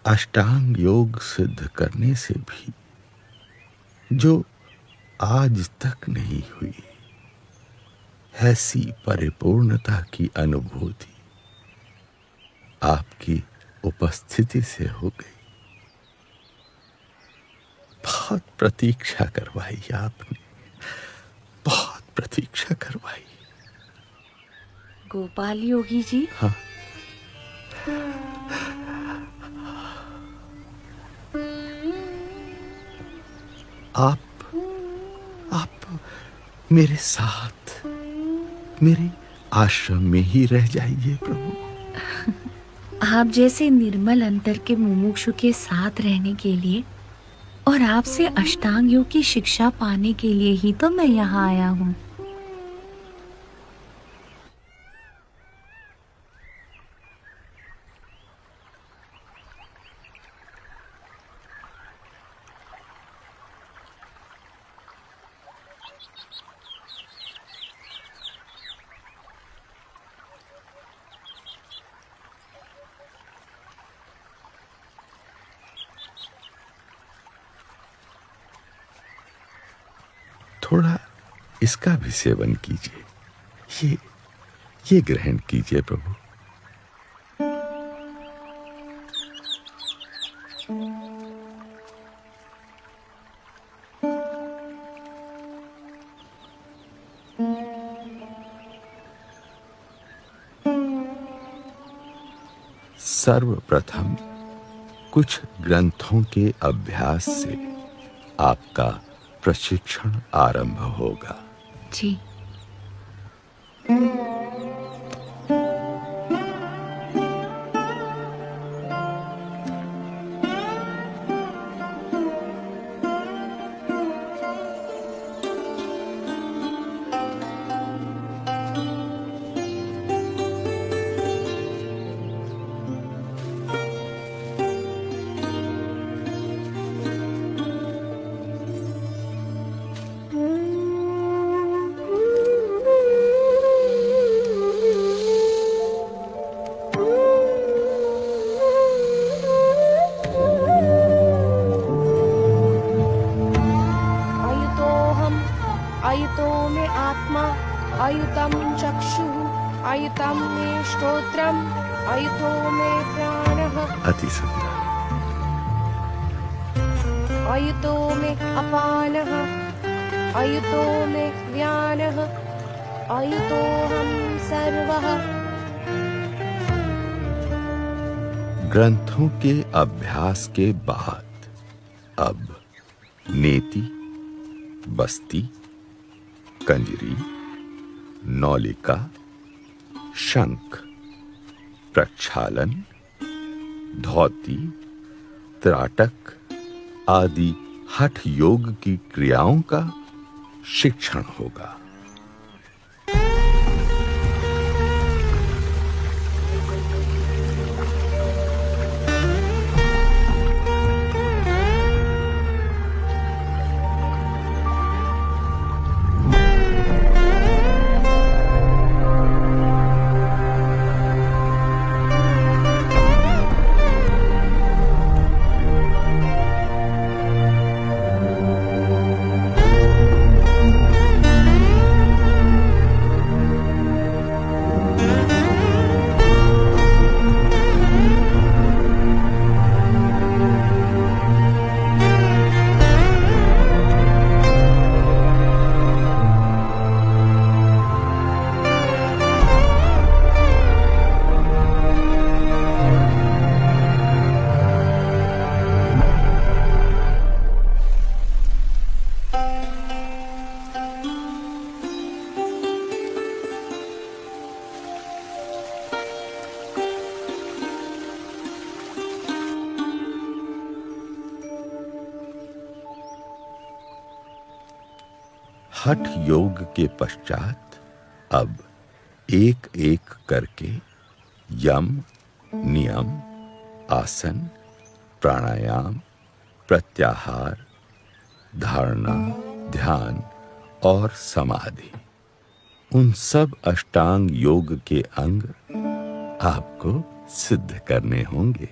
अष्टांग योग सिद्ध करने से भी जो आज तक नहीं हुई, ऐसी परिपूर्णता की अनुभूति आपकी उपस्थिति से हो गई। बहुत प्रतीक्षा करवाई आपने, बहुत प्रतीक्षा करवाई। गोपाल योगी जी, हाँ, आप मेरे साथ मेरे आश्रम में ही रह जाइए प्रभु। आप जैसे निर्मल अंतर के मुमुक्षु के साथ रहने के लिए और आपसे अष्टांग योग की शिक्षा पाने के लिए ही तो मैं यहाँ आया हूँ। थोड़ा इसका भी सेवन कीजिए, ये ग्रहण कीजिए प्रभु। सर्वप्रथम कुछ ग्रंथों के अभ्यास से आपका प्रशिक्षण आरंभ होगा। जी। आयुतो मे आत्मा, आयुतं चक्षुः, आयुतं मे श्रोत्रम्, आयुतो मे प्राणः। अति सुंदर। आयुतो मे अपानः, आयुतो मे व्यानः, आयुतोऽहं सर्वः। ग्रंथों के अभ्यास के बाद अब नेति, बस्ती, कंजरी, नौलिका, शंख, प्रक्षालन, धौती, त्राटक आदि हठ योग की क्रियाओं का शिक्षण होगा। हठ योग के पश्चात अब एक एक करके यम, नियम, आसन, प्राणायाम, प्रत्याहार, धारणा, ध्यान और समाधि, उन सब अष्टांग योग के अंग आपको सिद्ध करने होंगे।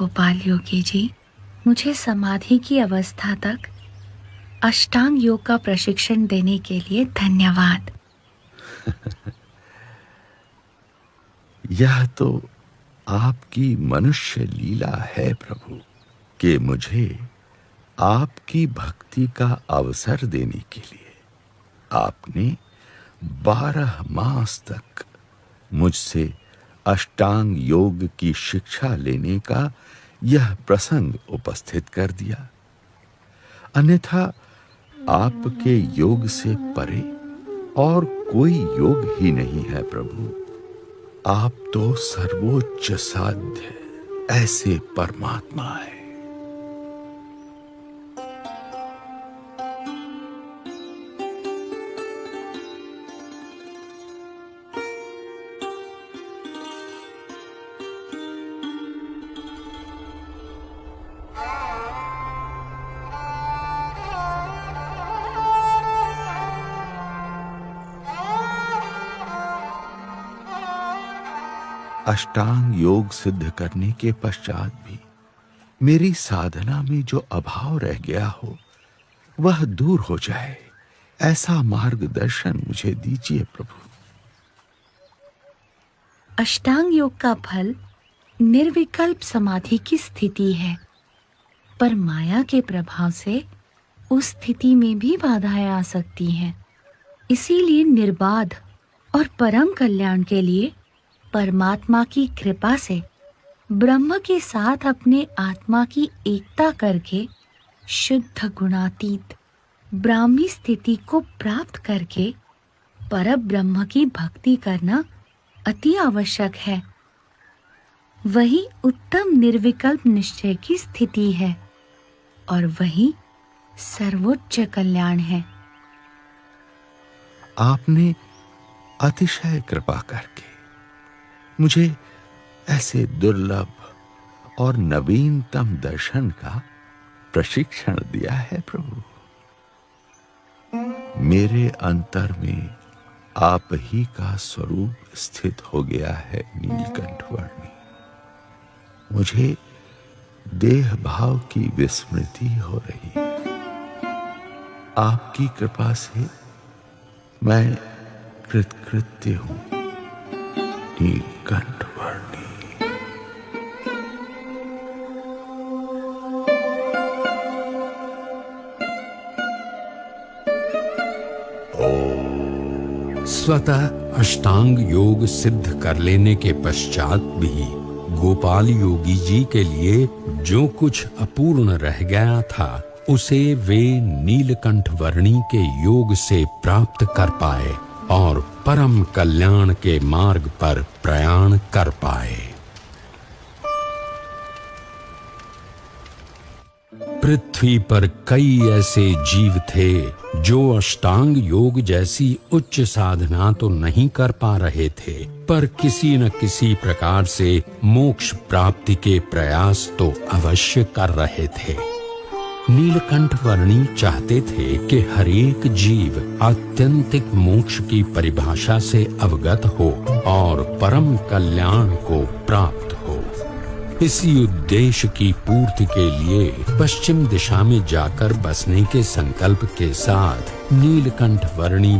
गोपाल योगी जी, मुझे समाधि की अवस्था तक अष्टांग योग का प्रशिक्षण देने के लिए धन्यवाद। यह तो आपकी मनुष्य लीला है प्रभु कि मुझे आपकी भक्ति का अवसर देने के लिए आपने 12 मास तक मुझसे अष्टांग योग की शिक्षा लेने का यह प्रसंग उपस्थित कर दिया। अन्यथा आपके योग से परे और कोई योग ही नहीं है प्रभु। आप तो सर्वोच्च साध्य ऐसे परमात्मा है। अष्टांग योग सिद्ध करने के पश्चात भी मेरी साधना में जो अभाव रह गया हो वह दूर हो जाए, ऐसा मार्गदर्शन मुझे दीजिए प्रभु। अष्टांग योग का फल निर्विकल्प समाधि की स्थिति है, पर माया के प्रभाव से उस स्थिति में भी बाधाएं आ सकती हैं। इसीलिए निर्बाध और परम कल्याण के लिए परमात्मा की कृपा से ब्रह्म के साथ अपने आत्मा की एकता करके शुद्ध गुणातीत ब्राह्मी स्थिति को प्राप्त करके परब्रह्म की भक्ति करना अति आवश्यक है। वही उत्तम निर्विकल्प निश्चय की स्थिति है और वही सर्वोच्च कल्याण है। आपने अतिशय कृपा करके मुझे ऐसे दुर्लभ और नवीनतम दर्शन का प्रशिक्षण दिया है प्रभु। मेरे अंतर में आप ही का स्वरूप स्थित हो गया है नीलकंठ वर्णी। मुझे देह भाव की विस्मृति हो रही है। आपकी कृपा से मैं कृतकृत्य हूं। नीलकंठ वर्णी। स्वतः अष्टांग योग सिद्ध कर लेने के पश्चात भी गोपाल योगी जी के लिए जो कुछ अपूर्ण रह गया था उसे वे नीलकंठ वर्णी के योग से प्राप्त कर पाए और परम कल्याण के मार्ग पर प्रयाण कर पाए। पृथ्वी पर कई ऐसे जीव थे जो अष्टांग योग जैसी उच्च साधना तो नहीं कर पा रहे थे, पर किसी न किसी प्रकार से मोक्ष प्राप्ति के प्रयास तो अवश्य कर रहे थे। नीलकंठ वर्णी चाहते थे कि हरेक जीव आत्यंतिक मोक्ष की परिभाषा से अवगत हो और परम कल्याण को प्राप्त हो। इसी उद्देश्य की पूर्ति के लिए पश्चिम दिशा में जाकर बसने के संकल्प के साथ नीलकंठ वर्णी